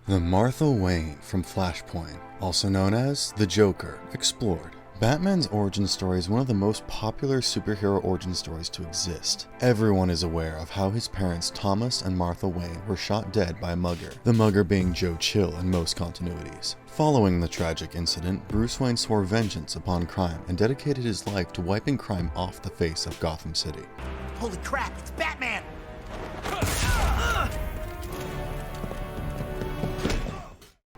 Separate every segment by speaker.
Speaker 1: The Martha Wayne from Flashpoint, also known as the Joker, explored. Batman's origin story is one of the most popular superhero origin stories to exist. Everyone is aware of how his parents Thomas and Martha Wayne were shot dead by a mugger, the mugger being Joe Chill in most continuities. Following the tragic incident, Bruce Wayne swore vengeance upon crime and dedicated his life to wiping crime off the face of Gotham City.
Speaker 2: Holy crap, it's Batman!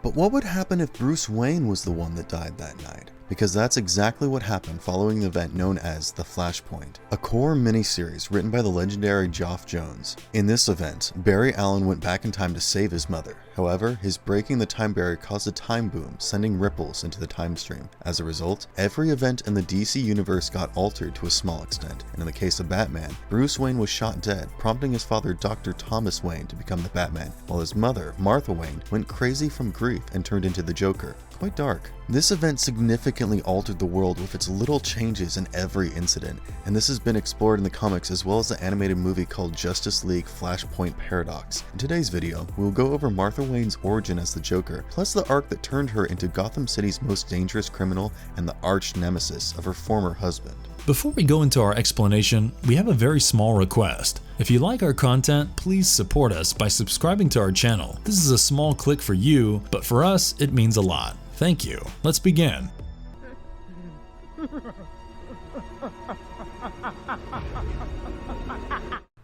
Speaker 1: But what would happen if Bruce Wayne was the one that died that night? Because that's exactly what happened following the event known as the Flashpoint, a core miniseries written by the legendary Geoff Jones. In this event, Barry Allen went back in time to save his mother. However, his breaking the time barrier caused a time boom, sending ripples into the time stream. As a result, every event in the DC universe got altered to a small extent, and in the case of Batman, Bruce Wayne was shot dead, prompting his father Dr. Thomas Wayne to become the Batman, while his mother, Martha Wayne, went crazy from grief and turned into the Joker. Quite dark. This event significantly altered the world with its little changes in every incident, and this has been explored in the comics as well as the animated movie called Justice League Flashpoint Paradox. In today's video, we will go over Martha Wayne's origin as the Joker, plus the arc that turned her into Gotham City's most dangerous criminal and the arch nemesis of her former husband.
Speaker 3: Before we go into our explanation, we have a very small request. If you like our content, please support us by subscribing to our channel. This is a small click for you, but for us, it means a lot. Thank you. Let's begin.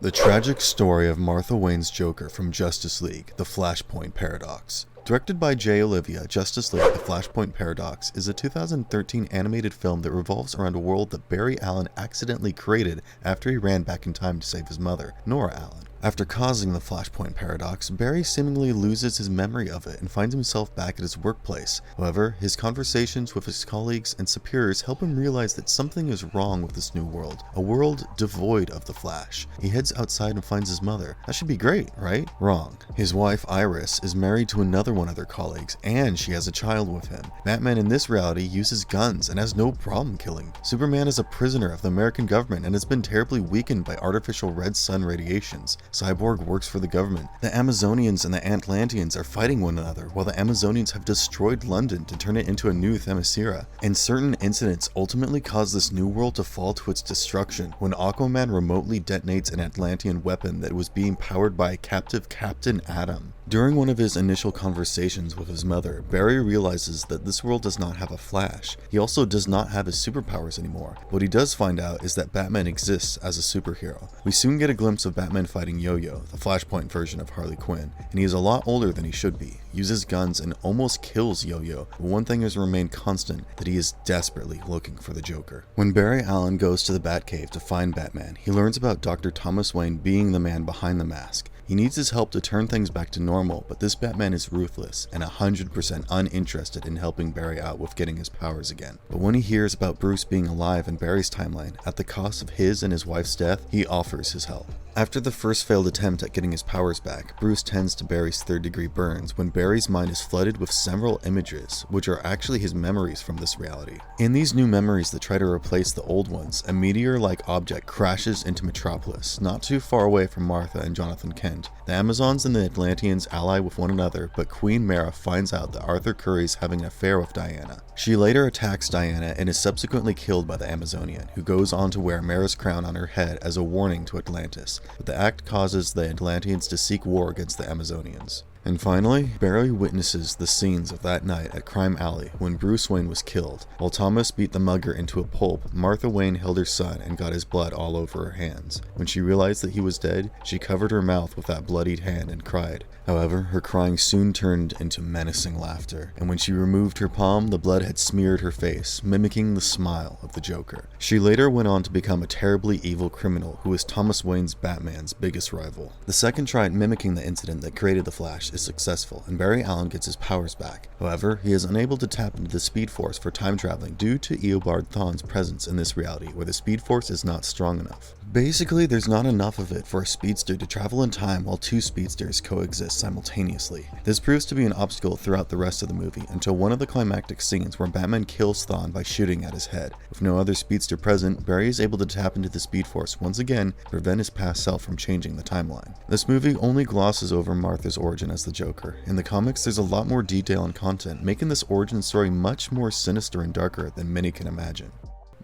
Speaker 1: The tragic story of Martha Wayne's Joker from Justice League, The Flashpoint Paradox. Directed by J. Olivia, Justice League The Flashpoint Paradox is a 2013 animated film that revolves around a world that Barry Allen accidentally created after he ran back in time to save his mother, Nora Allen. After causing the Flashpoint Paradox, Barry seemingly loses his memory of it and finds himself back at his workplace. However, his conversations with his colleagues and superiors help him realize that something is wrong with this new world, a world devoid of the Flash. He heads outside and finds his mother. That should be great, right? Wrong. His wife, Iris, is married to another one of their colleagues, and she has a child with him. Batman in this reality uses guns and has no problem killing. Superman is a prisoner of the American government and has been terribly weakened by artificial red sun radiations. Cyborg works for the government. The Amazonians and the Atlanteans are fighting one another, while the Amazonians have destroyed London to turn it into a new Themyscira. And certain incidents ultimately cause this new world to fall to its destruction when Aquaman remotely detonates an Atlantean weapon that was being powered by a captive Captain Atom. During one of his initial conversations with his mother, Barry realizes that this world does not have a Flash. He also does not have his superpowers anymore. What he does find out is that Batman exists as a superhero. We soon get a glimpse of Batman fighting Yo-Yo, the Flashpoint version of Harley Quinn, and he is a lot older than he should be, uses guns and almost kills Yo-Yo, but one thing has remained constant, that he is desperately looking for the Joker. When Barry Allen goes to the Batcave to find Batman, he learns about Dr. Thomas Wayne being the man behind the mask. He needs his help to turn things back to normal, but this Batman is ruthless and 100% uninterested in helping Barry out with getting his powers again. But when he hears about Bruce being alive in Barry's timeline, at the cost of his and his wife's death, he offers his help. After the first failed attempt at getting his powers back, Bruce tends to Barry's third-degree burns when Barry's mind is flooded with several images, which are actually his memories from this reality. In these new memories that try to replace the old ones, a meteor-like object crashes into Metropolis, not too far away from Martha and Jonathan Kent. The Amazons and the Atlanteans ally with one another, but Queen Mara finds out that Arthur Curry is having an affair with Diana. She later attacks Diana and is subsequently killed by the Amazonian, who goes on to wear Mara's crown on her head as a warning to Atlantis. But the act causes the Atlanteans to seek war against the Amazonians. And finally, Barry witnesses the scenes of that night at Crime Alley when Bruce Wayne was killed. While Thomas beat the mugger into a pulp, Martha Wayne held her son and got his blood all over her hands. When she realized that he was dead, she covered her mouth with that bloodied hand and cried. However, her crying soon turned into menacing laughter, and when she removed her palm, the blood had smeared her face, mimicking the smile of the Joker. She later went on to become a terribly evil criminal who was Thomas Wayne's Batman's biggest rival. The second try at mimicking the incident that created the Flash is successful, and Barry Allen gets his powers back. However, he is unable to tap into the Speed Force for time traveling due to Eobard Thawne's presence in this reality, where the Speed Force is not strong enough. Basically, there's not enough of it for a speedster to travel in time while two speedsters coexist simultaneously. This proves to be an obstacle throughout the rest of the movie, until one of the climactic scenes where Batman kills Thawne by shooting at his head. With no other speedster present, Barry is able to tap into the Speed Force once again to prevent his past self from changing the timeline. This movie only glosses over Martha's origin as as the Joker. In the comics, there's a lot more detail and content, making this origin story much more sinister and darker than many can imagine.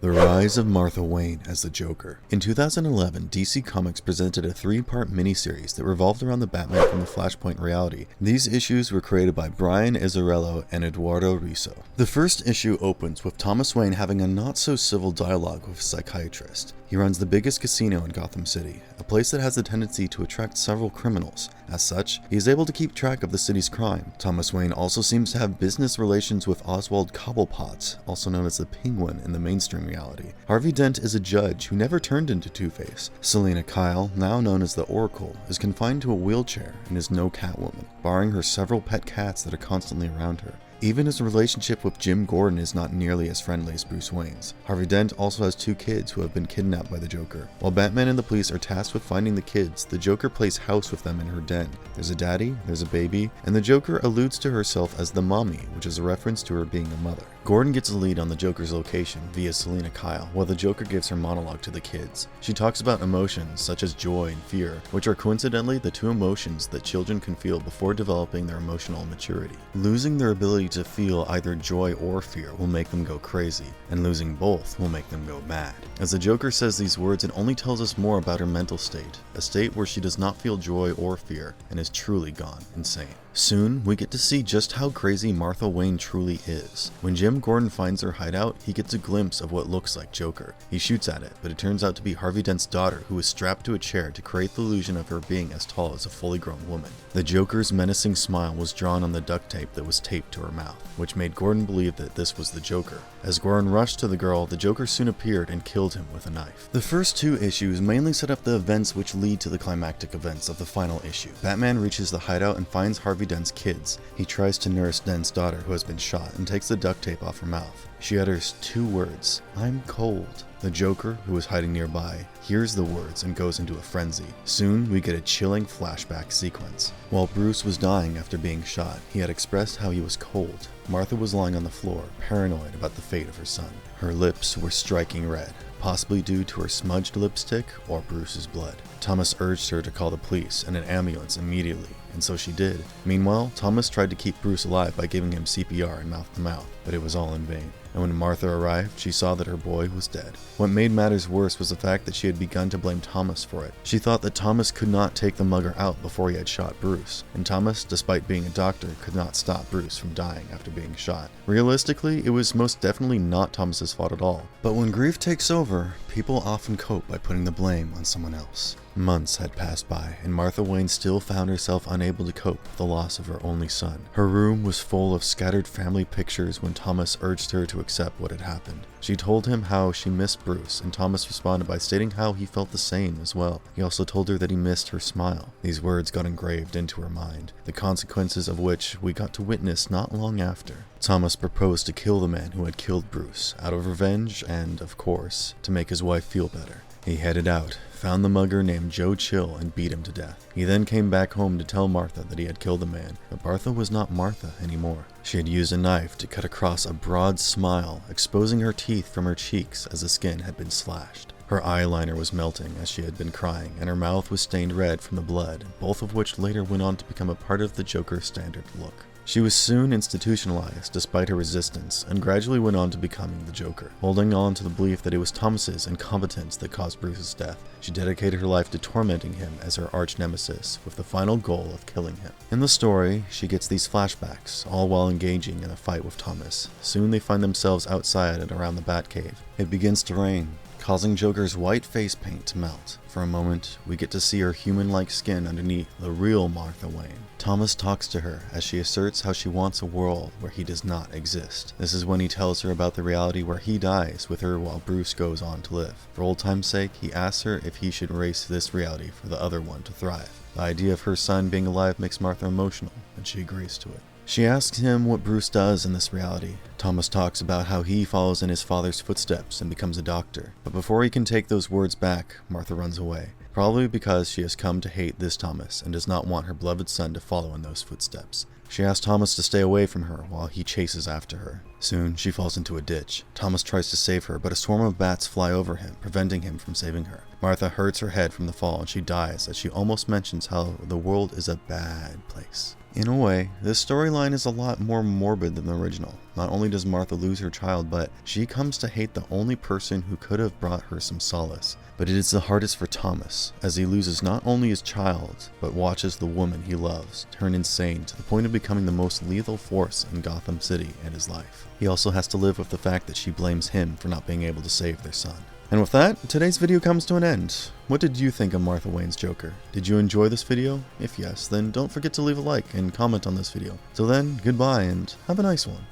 Speaker 1: The rise of Martha Wayne as the Joker. In 2011, DC Comics presented a 3-part miniseries that revolved around the Batman from the Flashpoint reality. These issues were created by Brian Azzarello and Eduardo Risso. The first issue opens with Thomas Wayne having a not-so-civil dialogue with a psychiatrist. He runs the biggest casino in Gotham City, a place that has the tendency to attract several criminals. As such, he is able to keep track of the city's crime. Thomas Wayne also seems to have business relations with Oswald Cobblepot, also known as the Penguin in the mainstream reality. Harvey Dent is a judge who never turned into Two-Face. Selina Kyle, now known as the Oracle, is confined to a wheelchair and is no Catwoman, barring her several pet cats that are constantly around her. Even his relationship with Jim Gordon is not nearly as friendly as Bruce Wayne's. Harvey Dent also has 2 kids who have been kidnapped by the Joker. While Batman and the police are tasked with finding the kids, the Joker plays house with them in her den. There's a daddy, there's a baby, and the Joker alludes to herself as the mommy, which is a reference to her being a mother. Gordon gets a lead on the Joker's location via Selina Kyle, while the Joker gives her monologue to the kids. She talks about emotions such as joy and fear, which are coincidentally the 2 emotions that children can feel before developing their emotional maturity. Losing their ability to feel either joy or fear will make them go crazy, and losing both will make them go mad. As the Joker says these words, it only tells us more about her mental state, a state where she does not feel joy or fear and is truly gone insane. Soon, we get to see just how crazy Martha Wayne truly is. When Jim Gordon finds her hideout, he gets a glimpse of what looks like Joker. He shoots at it, but it turns out to be Harvey Dent's daughter, who is strapped to a chair to create the illusion of her being as tall as a fully grown woman. The Joker's menacing smile was drawn on the duct tape that was taped to her mouth, which made Gordon believe that this was the Joker. As Gordon rushed to the girl, the Joker soon appeared and killed him with a knife. The first 2 issues mainly set up the events which lead to the climactic events of the final issue. Batman reaches the hideout and finds Harvey Dent's kids. He tries to nurse Dent's daughter, who has been shot, and takes the duct tape off her mouth. She utters 2 words, "I'm cold." The Joker, who is hiding nearby, hears the words and goes into a frenzy. Soon, we get a chilling flashback sequence. While Bruce was dying after being shot, he had expressed how he was cold. Martha was lying on the floor, paranoid about the fate of her son. Her lips were striking red, possibly due to her smudged lipstick or Bruce's blood. Thomas urged her to call the police and an ambulance immediately, and so she did. Meanwhile, Thomas tried to keep Bruce alive by giving him CPR and mouth-to-mouth, but it was all in vain. And when Martha arrived, she saw that her boy was dead. What made matters worse was the fact that she had begun to blame Thomas for it. She thought that Thomas could not take the mugger out before he had shot Bruce, and Thomas, despite being a doctor, could not stop Bruce from dying after being shot. Realistically, it was most definitely not Thomas's fault at all. But when grief takes over, people often cope by putting the blame on someone else. Months had passed by, and Martha Wayne still found herself unable to cope with the loss of her only son. Her room was full of scattered family pictures when Thomas urged her to accept what had happened. She told him how she missed Bruce, and Thomas responded by stating how he felt the same as well. He also told her that he missed her smile. These words got engraved into her mind, the consequences of which we got to witness not long after. Thomas proposed to kill the man who had killed Bruce, out of revenge and, of course, to make his wife feel better. He headed out, found the mugger named Joe Chill, and beat him to death. He then came back home to tell Martha that he had killed the man, but Martha was not Martha anymore. She had used a knife to cut across a broad smile, exposing her teeth from her cheeks as the skin had been slashed. Her eyeliner was melting as she had been crying, and her mouth was stained red from the blood, both of which later went on to become a part of the Joker's standard look. She was soon institutionalized despite her resistance, and gradually went on to becoming the Joker. Holding on to the belief that it was Thomas's incompetence that caused Bruce's death, she dedicated her life to tormenting him as her arch-nemesis, with the final goal of killing him. In the story, she gets these flashbacks, all while engaging in a fight with Thomas. Soon they find themselves outside and around the Batcave. It begins to rain, causing Joker's white face paint to melt. For a moment, we get to see her human-like skin underneath the real Martha Wayne. Thomas talks to her as she asserts how she wants a world where he does not exist. This is when he tells her about the reality where he dies with her while Bruce goes on to live. For old time's sake, he asks her if he should erase this reality for the other one to thrive. The idea of her son being alive makes Martha emotional, and she agrees to it. She asks him what Bruce does in this reality. Thomas talks about how he follows in his father's footsteps and becomes a doctor. But before he can take those words back, Martha runs away. Probably because she has come to hate this Thomas and does not want her beloved son to follow in those footsteps. She asks Thomas to stay away from her while he chases after her. Soon, she falls into a ditch. Thomas tries to save her, but a swarm of bats fly over him, preventing him from saving her. Martha hurts her head from the fall and she dies as she almost mentions how the world is a bad place. In a way, this storyline is a lot more morbid than the original. Not only does Martha lose her child, but she comes to hate the only person who could have brought her some solace. But it is the hardest for Thomas, as he loses not only his child, but watches the woman he loves turn insane to the point of becoming the most lethal force in Gotham City and his life. He also has to live with the fact that she blames him for not being able to save their son. And with that, today's video comes to an end. What did you think of Martha Wayne's Joker? Did you enjoy this video? If yes, then don't forget to leave a like and comment on this video. Till then, goodbye and have a nice one.